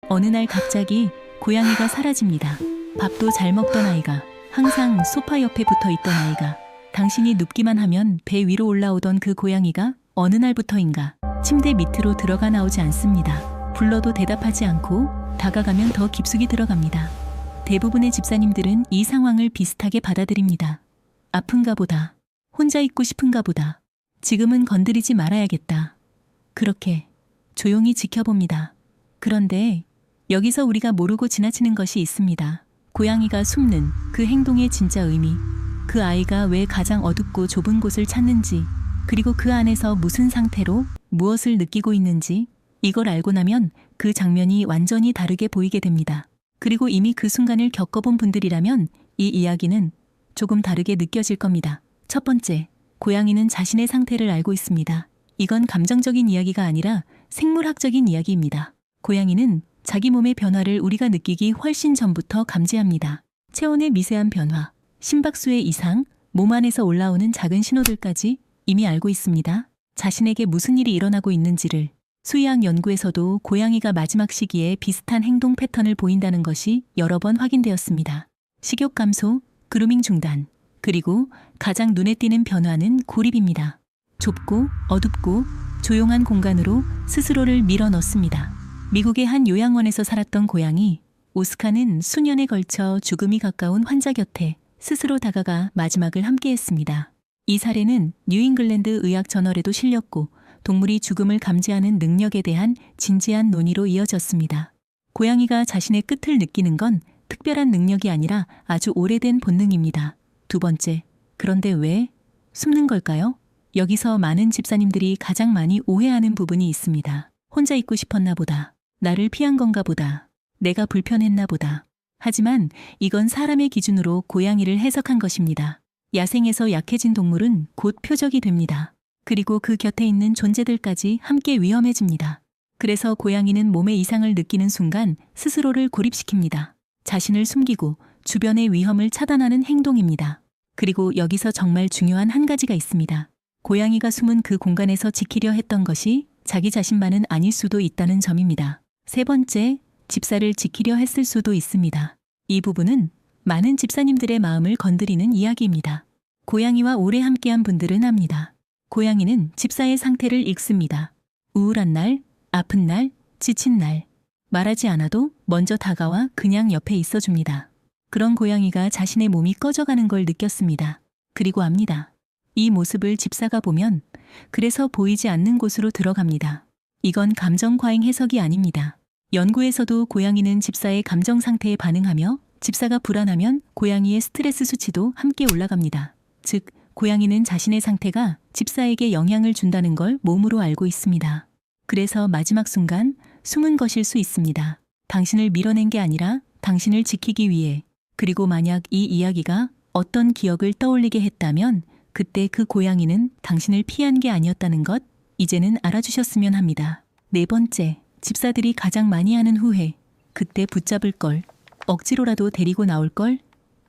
어느 날 갑자기 고양이가 사라집니다. 밥도 잘 먹던 아이가, 항상 소파 옆에 붙어 있던 아이가, 당신이 눕기만 하면 배 위로 올라오던 그 고양이가 어느 날부터인가 침대 밑으로 들어가 나오지 않습니다. 불러도 대답하지 않고 다가가면 더 깊숙이 들어갑니다. 대부분의 집사님들은 이 상황을 비슷하게 받아들입니다. 아픈가 보다. 혼자 있고 싶은가 보다. 지금은 건드리지 말아야겠다. 그렇게 조용히 지켜봅니다. 그런데 여기서 우리가 모르고 지나치는 것이 있습니다. 고양이가 숨는 그 행동의 진짜 의미, 그 아이가 왜 가장 어둡고 좁은 곳을 찾는지, 그리고 그 안에서 무슨 상태로 무엇을 느끼고 있는지, 이걸 알고 나면 그 장면이 완전히 다르게 보이게 됩니다. 그리고 이미 그 순간을 겪어본 분들이라면 이 이야기는 조금 다르게 느껴질 겁니다. 첫 번째, 고양이는 자신의 상태를 알고 있습니다. 이건 감정적인 이야기가 아니라 생물학적인 이야기입니다. 고양이는 자기 몸의 변화를 우리가 느끼기 훨씬 전부터 감지합니다. 체온의 미세한 변화, 심박수의 이상, 몸 안에서 올라오는 작은 신호들까지 이미 알고 있습니다. 자신에게 무슨 일이 일어나고 있는지를. 수의학 연구에서도 고양이가 마지막 시기에 비슷한 행동 패턴을 보인다는 것이 여러 번 확인되었습니다. 식욕 감소, 그루밍 중단, 그리고 가장 눈에 띄는 변화는 고립입니다. 좁고 어둡고 조용한 공간으로 스스로를 밀어 넣습니다. 미국의 한 요양원에서 살았던 고양이 오스카는 수년에 걸쳐 죽음이 가까운 환자 곁에 스스로 다가가 마지막을 함께했습니다. 이 사례는 뉴잉글랜드 의학 저널에도 실렸고 동물이 죽음을 감지하는 능력에 대한 진지한 논의로 이어졌습니다. 고양이가 자신의 끝을 느끼는 건 특별한 능력이 아니라 아주 오래된 본능입니다. 두 번째, 그런데 왜 숨는 걸까요? 여기서 많은 집사님들이 가장 많이 오해하는 부분이 있습니다. 혼자 있고 싶었나 보다. 나를 피한 건가 보다. 내가 불편했나 보다. 하지만 이건 사람의 기준으로 고양이를 해석한 것입니다. 야생에서 약해진 동물은 곧 표적이 됩니다. 그리고 그 곁에 있는 존재들까지 함께 위험해집니다. 그래서 고양이는 몸의 이상을 느끼는 순간 스스로를 고립시킵니다. 자신을 숨기고 주변의 위험을 차단하는 행동입니다. 그리고 여기서 정말 중요한 한 가지가 있습니다. 고양이가 숨은 그 공간에서 지키려 했던 것이 자기 자신만은 아닐 수도 있다는 점입니다. 세 번째, 집사를 지키려 했을 수도 있습니다. 이 부분은 많은 집사님들의 마음을 건드리는 이야기입니다. 고양이와 오래 함께한 분들은 압니다. 고양이는 집사의 상태를 읽습니다. 우울한 날, 아픈 날, 지친 날. 말하지 않아도 먼저 다가와 그냥 옆에 있어줍니다. 그런 고양이가 자신의 몸이 꺼져가는 걸 느꼈습니다. 그리고 압니다. 이 모습을 집사가 보면 그래서 보이지 않는 곳으로 들어갑니다. 이건 감정 과잉 해석이 아닙니다. 연구에서도 고양이는 집사의 감정 상태에 반응하며 집사가 불안하면 고양이의 스트레스 수치도 함께 올라갑니다. 즉, 고양이는 자신의 상태가 집사에게 영향을 준다는 걸 몸으로 알고 있습니다. 그래서 마지막 순간 숨은 것일 수 있습니다. 당신을 밀어낸 게 아니라 당신을 지키기 위해. 그리고 만약 이 이야기가 어떤 기억을 떠올리게 했다면 그때 그 고양이는 당신을 피한 게 아니었다는 것, 이제는 알아주셨으면 합니다. 네 번째, 집사들이 가장 많이 하는 후회. 그때 붙잡을 걸, 억지로라도 데리고 나올 걸,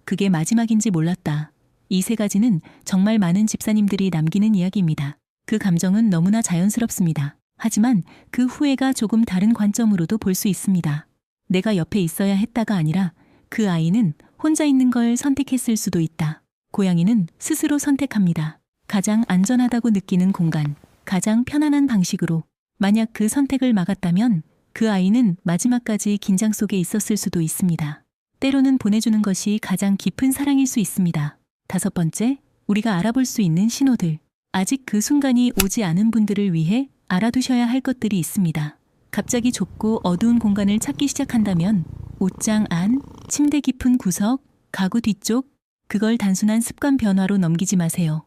그게 마지막인지 몰랐다. 이 세 가지는 정말 많은 집사님들이 남기는 이야기입니다. 그 감정은 너무나 자연스럽습니다. 하지만 그 후회가 조금 다른 관점으로도 볼 수 있습니다. 내가 옆에 있어야 했다가 아니라 그 아이는 혼자 있는 걸 선택했을 수도 있다. 고양이는 스스로 선택합니다. 가장 안전하다고 느끼는 공간, 가장 편안한 방식으로. 만약 그 선택을 막았다면 그 아이는 마지막까지 긴장 속에 있었을 수도 있습니다. 때로는 보내주는 것이 가장 깊은 사랑일 수 있습니다. 다섯 번째, 우리가 알아볼 수 있는 신호들. 아직 그 순간이 오지 않은 분들을 위해 알아두셔야 할 것들이 있습니다. 갑자기 좁고 어두운 공간을 찾기 시작한다면 옷장 안, 침대 깊은 구석, 가구 뒤쪽, 그걸 단순한 습관 변화로 넘기지 마세요.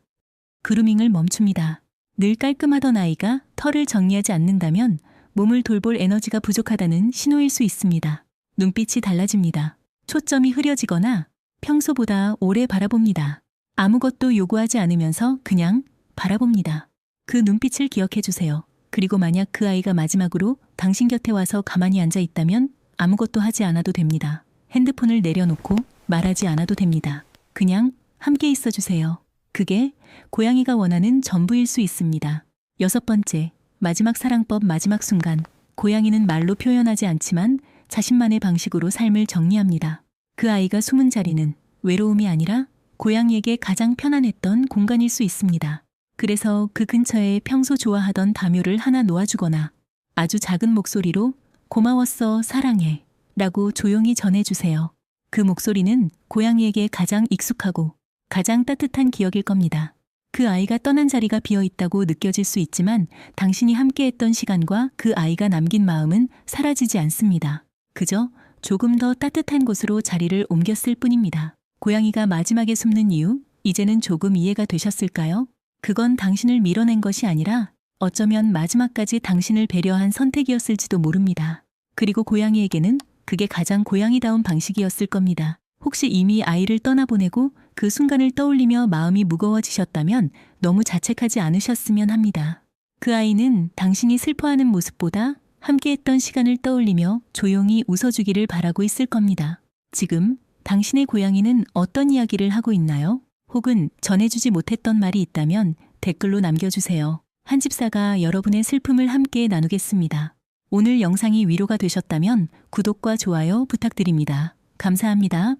그루밍을 멈춥니다. 늘 깔끔하던 아이가 털을 정리하지 않는다면 몸을 돌볼 에너지가 부족하다는 신호일 수 있습니다. 눈빛이 달라집니다. 초점이 흐려지거나 평소보다 오래 바라봅니다. 아무것도 요구하지 않으면서 그냥 바라봅니다. 그 눈빛을 기억해 주세요. 그리고 만약 그 아이가 마지막으로 당신 곁에 와서 가만히 앉아 있다면 아무것도 하지 않아도 됩니다. 핸드폰을 내려놓고 말하지 않아도 됩니다. 그냥 함께 있어 주세요. 그게 고양이가 원하는 전부일 수 있습니다. 여섯 번째, 마지막 사랑법 마지막 순간. 고양이는 말로 표현하지 않지만 자신만의 방식으로 삶을 정리합니다. 그 아이가 숨은 자리는 외로움이 아니라 고양이에게 가장 편안했던 공간일 수 있습니다. 그래서 그 근처에 평소 좋아하던 담요를 하나 놓아주거나 아주 작은 목소리로 고마웠어, 사랑해 라고 조용히 전해주세요. 그 목소리는 고양이에게 가장 익숙하고 가장 따뜻한 기억일 겁니다. 그 아이가 떠난 자리가 비어있다고 느껴질 수 있지만 당신이 함께했던 시간과 그 아이가 남긴 마음은 사라지지 않습니다. 그저 조금 더 따뜻한 곳으로 자리를 옮겼을 뿐입니다. 고양이가 마지막에 숨는 이유, 이제는 조금 이해가 되셨을까요? 그건 당신을 밀어낸 것이 아니라 어쩌면 마지막까지 당신을 배려한 선택이었을지도 모릅니다. 그리고 고양이에게는 그게 가장 고양이다운 방식이었을 겁니다. 혹시 이미 아이를 떠나보내고 그 순간을 떠올리며 마음이 무거워지셨다면 너무 자책하지 않으셨으면 합니다. 그 아이는 당신이 슬퍼하는 모습보다 함께했던 시간을 떠올리며 조용히 웃어주기를 바라고 있을 겁니다. 지금 당신의 고양이는 어떤 이야기를 하고 있나요? 혹은 전해주지 못했던 말이 있다면 댓글로 남겨주세요. 한 집사가 여러분의 슬픔을 함께 나누겠습니다. 오늘 영상이 위로가 되셨다면 구독과 좋아요 부탁드립니다. 감사합니다.